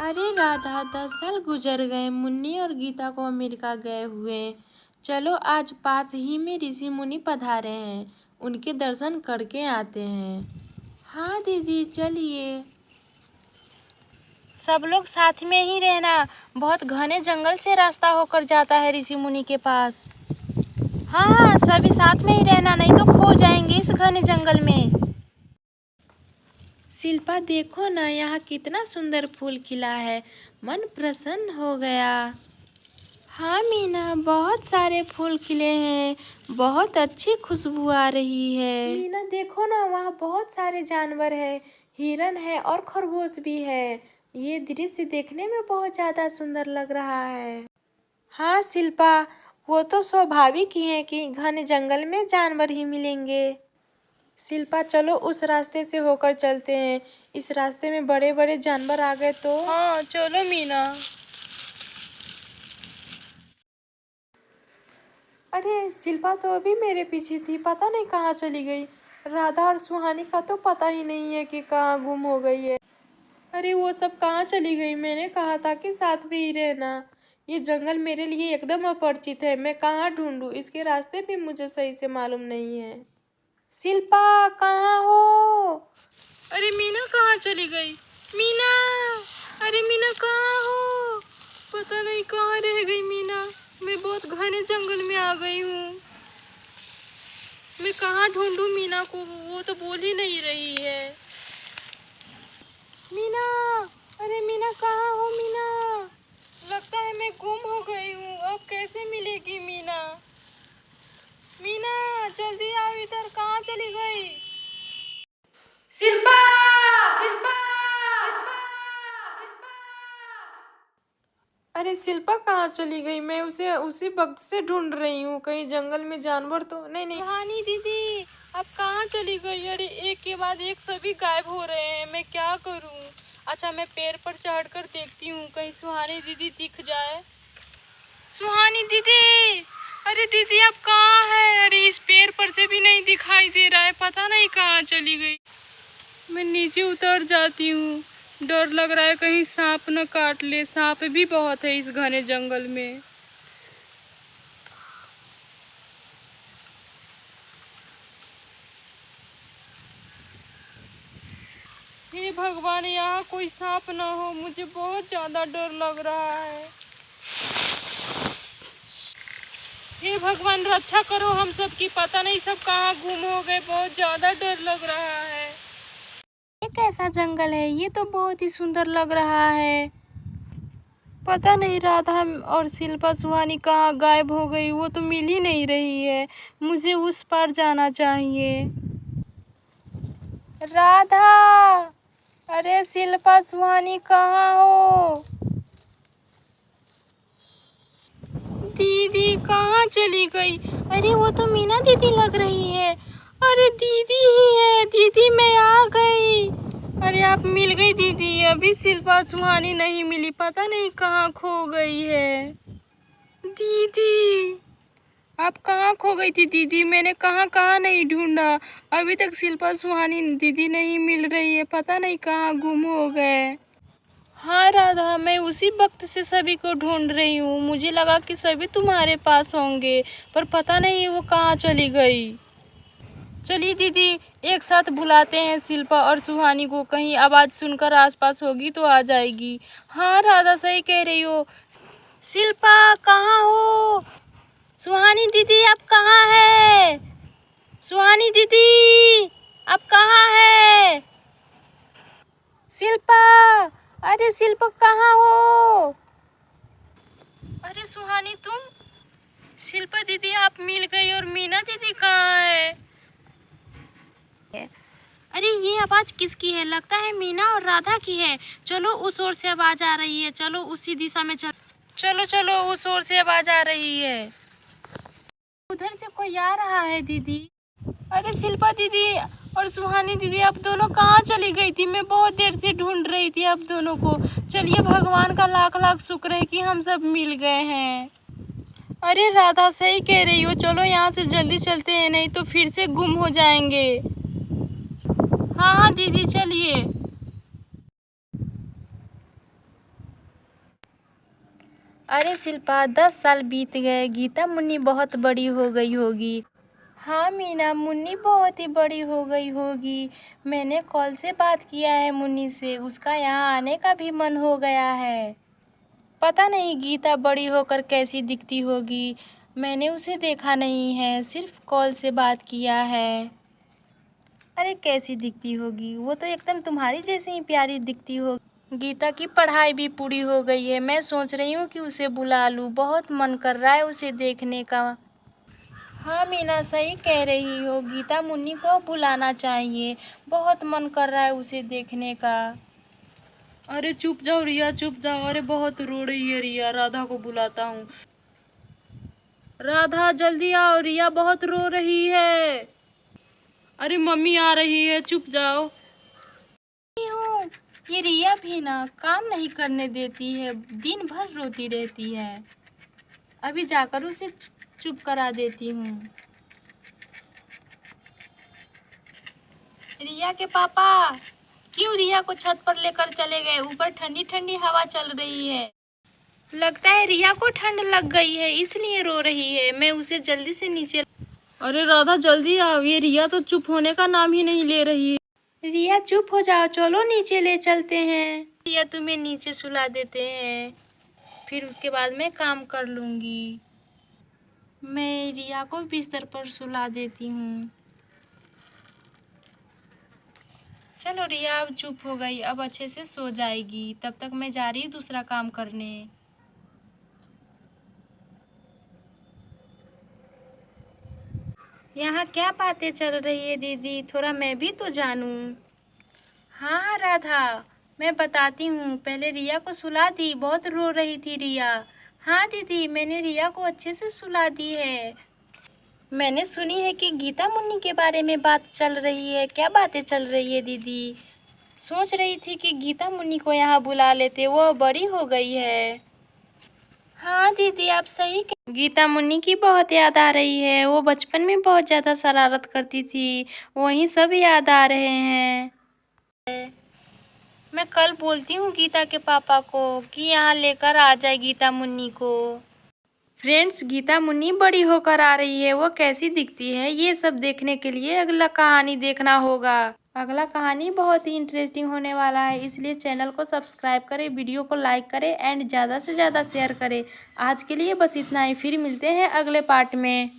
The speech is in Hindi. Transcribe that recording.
अरे राधा, 10 साल गुजर गए मुन्नी और गीता को अमेरिका गए हुए। चलो आज पास ही में ऋषि मुनि पधारे हैं, उनके दर्शन करके आते हैं। हाँ दीदी चलिए। सब लोग साथ में ही रहना, बहुत घने जंगल से रास्ता होकर जाता है ऋषि मुनि के पास। हाँ, सभी साथ में ही रहना, नहीं तो खो जाएंगे इस घने जंगल में। शिल्पा देखो ना, यहाँ कितना सुंदर फूल खिला है, मन प्रसन्न हो गया। हाँ मीना, बहुत सारे फूल खिले हैं, बहुत अच्छी खुशबू आ रही है। मीना देखो ना, वहाँ बहुत सारे जानवर है, हिरन है और खरगोश भी है। ये दृश्य देखने में बहुत ज़्यादा सुंदर लग रहा है। हाँ शिल्पा, वो तो स्वाभाविक ही है कि घने जंगल में जानवर ही मिलेंगे। शिल्पा चलो उस रास्ते से होकर चलते हैं, इस रास्ते में बड़े बड़े जानवर आ गए तो। हाँ चलो मीना। अरे शिल्पा तो अभी मेरे पीछे थी, पता नहीं कहाँ चली गई। राधा और सुहानी का तो पता ही नहीं है कि कहाँ गुम हो गई है। अरे वो सब कहाँ चली गई, मैंने कहा था कि साथ में ही रहना। ये जंगल मेरे लिए एकदम अपरिचित है, मैं कहाँ ढूंढूं, इसके रास्ते भी मुझे सही से मालूम नहीं है। शिल्पा कहाँ हो? अरे मीना कहाँ चली गई? मीना, अरे मीना कहाँ हो? पता नहीं कहाँ रह गई मीना। मैं बहुत घने जंगल में आ गई हूँ। मैं कहाँ ढूंढूं मीना को, वो तो बोल ही नहीं रही है। मीना, अरे मीना कहाँ हो मीना? लगता है मैं गुम हो गई हूँ, अब कैसे मिलेगी मीना? मीना जल्दी आओ इधर, कहाँ चली गई? शिल्पा, शिल्पा, अरे शिल्पा कहाँ चली गई? मैं उसे उसी वक्त से ढूंढ रही हूँ, कहीं जंगल में जानवर तो नहीं। सुहानी दीदी अब कहाँ चली गई? अरे एक के बाद एक सभी गायब हो रहे हैं, मैं क्या करूँ? अच्छा मैं पेड़ पर चढ़कर देखती हूँ, कहीं सुहानी दीदी दिख जाए। सुहानी दीदी, अरे दीदी अब कहाँ है? अरे इस पेड़ पर से भी नहीं दिखाई दे रहा है, पता नहीं कहाँ चली गई। मैं नीचे उतर जाती हूँ, डर लग रहा है कहीं सांप न काट ले, सांप भी बहुत है इस घने जंगल में। हे भगवान, यहाँ कोई सांप ना हो, मुझे बहुत ज़्यादा डर लग रहा है। हे भगवान रक्षा करो हम सब की, पता नहीं सब कहाँ गुम हो गए, बहुत ज़्यादा डर लग रहा है। ये कैसा जंगल है? ये तो बहुत ही सुंदर लग रहा है। पता नहीं राधा और शिल्पा सुहानी कहाँ गायब हो गई, वो तो मिल ही नहीं रही है। मुझे उस पार जाना चाहिए। राधा, अरे शिल्पा सुहानी कहाँ हो? दीदी कहाँ चली गई? अरे वो तो मीना दीदी लग रही है। अरे दीदी ही है, दीदी मैं आ गई। अरे आप मिल गई दीदी, अभी शिल्पा सुहानी नहीं मिली, पता नहीं कहाँ खो गई है। दीदी आप कहाँ खो गई थी दीदी? मैंने कहाँ कहाँ नहीं ढूंढा, अभी तक शिल्पा सुहानी दीदी नहीं मिल रही है, पता नहीं कहाँ गुम हो गए। हाँ राधा, मैं उसी वक्त से सभी को ढूंढ रही हूँ, मुझे लगा कि सभी तुम्हारे पास होंगे, पर पता नहीं वो कहाँ चली गई। चलिए दीदी एक साथ बुलाते हैं शिल्पा और सुहानी को, कहीं आवाज़ सुनकर आसपास होगी तो आ जाएगी। हाँ राधा सही कह रही हो। शिल्पा कहाँ हो? सुहानी दीदी आप कहाँ है? सुहानी दीदी आप कहाँ है? शिल्पा, अरे शिल्पा कहाँ हो? अरे सुहानी तुम? शिल्पा दीदी आप मिल गई, और मीना दीदी कहाँ है? अरे ये आवाज़ किसकी है? लगता है मीना और राधा की है। चलो उस ओर से आवाज़ आ रही है, चलो उसी दिशा में चलो चलो उस ओर से आवाज़ आ रही है। उधर से कोई आ रहा है दीदी। अरे शिल्पा दीदी और सुहानी दीदी आप दोनों कहाँ चली गई थी? मैं बहुत देर से ढूंढ रही थी आप दोनों को। चलिए भगवान का लाख लाख शुक्र है कि हम सब मिल गए हैं। अरे राधा सही कह रही हो, चलो यहाँ से जल्दी चलते हैं, नहीं तो फिर से गुम हो जाएंगे। हाँ हाँ दीदी चलिए। अरे शिल्पा 10 साल बीत गए, गीता मुन्नी बहुत बड़ी हो गई होगी। हाँ मीना, मुन्नी बहुत ही बड़ी हो गई होगी। मैंने कॉल से बात किया है मुन्नी से, उसका यहाँ आने का भी मन हो गया है। पता नहीं गीता बड़ी होकर कैसी दिखती होगी, मैंने उसे देखा नहीं है, सिर्फ कॉल से बात किया है। अरे कैसी दिखती होगी, वो तो एकदम तुम्हारी जैसी ही प्यारी दिखती होगी। गीता की पढ़ाई भी पूरी हो गई है, मैं सोच रही हूँ कि उसे बुला लूँ, बहुत मन कर रहा है उसे देखने का। हाँ मीना, सही कह रही हो, गीता मुन्नी को बुलाना चाहिए, बहुत मन कर रहा है उसे देखने का। अरे चुप जाओ रिया, चुप जाओ। अरे बहुत रो रही है रिया, राधा को बुलाता हूँ। राधा जल्दी आओ, रिया बहुत रो रही है। अरे मम्मी आ रही है, चुप जाओ। हूँ, ये रिया भी ना काम नहीं करने देती है, दिन भर रोती रहती है। अभी जाकर उसे चुप करा देती हूँ। रिया के पापा क्यों रिया को छत पर लेकर चले गए? ऊपर ठंडी ठंडी हवा चल रही है। लगता है रिया को ठंड लग गई है, इसलिए रो रही है। मैं उसे जल्दी से नीचे। अरे राधा जल्दी आओ, ये रिया तो चुप होने का नाम ही नहीं ले रही है। रिया चुप हो जाओ, चलो नीचे ले चलते हैं। रिया तुम्हें नीचे सुला देते हैं, फिर उसके बाद मैं काम कर लूँगी। मैं रिया को बिस्तर पर सुला देती हूँ। चलो रिया अब चुप हो गई, अब अच्छे से सो जाएगी। तब तक मैं जा रही हूँ दूसरा काम करने। यहाँ क्या बातें चल रही है दीदी, थोड़ा मैं भी तो जानूँ। हाँ राधा, मैं बताती हूँ। पहले रिया को सुला दी, बहुत रो रही थी रिया। हाँ दीदी, मैंने रिया को अच्छे से सुला दी है। मैंने सुनी है कि गीता मुन्नी के बारे में बात चल रही है। क्या बातें चल रही है दीदी? सोच रही थी कि गीता मुन्नी को यहाँ बुला लेते, वो बड़ी हो गई है। हाँ दीदी, आप सही गीता मुन्नी की बहुत याद आ रही है, वो बचपन में बहुत ज़्यादा शरारत करती थी, वही सब याद आ रहे हैं। मैं कल बोलती हूँ गीता के पापा को कि यहाँ लेकर आ जाए गीता मुन्नी को। फ्रेंड्स, गीता मुन्नी बड़ी होकर आ रही है, वो कैसी दिखती है, ये सब देखने के लिए अगला कहानी देखना होगा। अगला कहानी बहुत ही इंटरेस्टिंग होने वाला है, इसलिए चैनल को सब्सक्राइब करें, वीडियो को लाइक करें एंड ज़्यादा से ज़्यादा शेयर करें। आज के लिए बस इतना ही, फिर मिलते हैं अगले पार्ट में।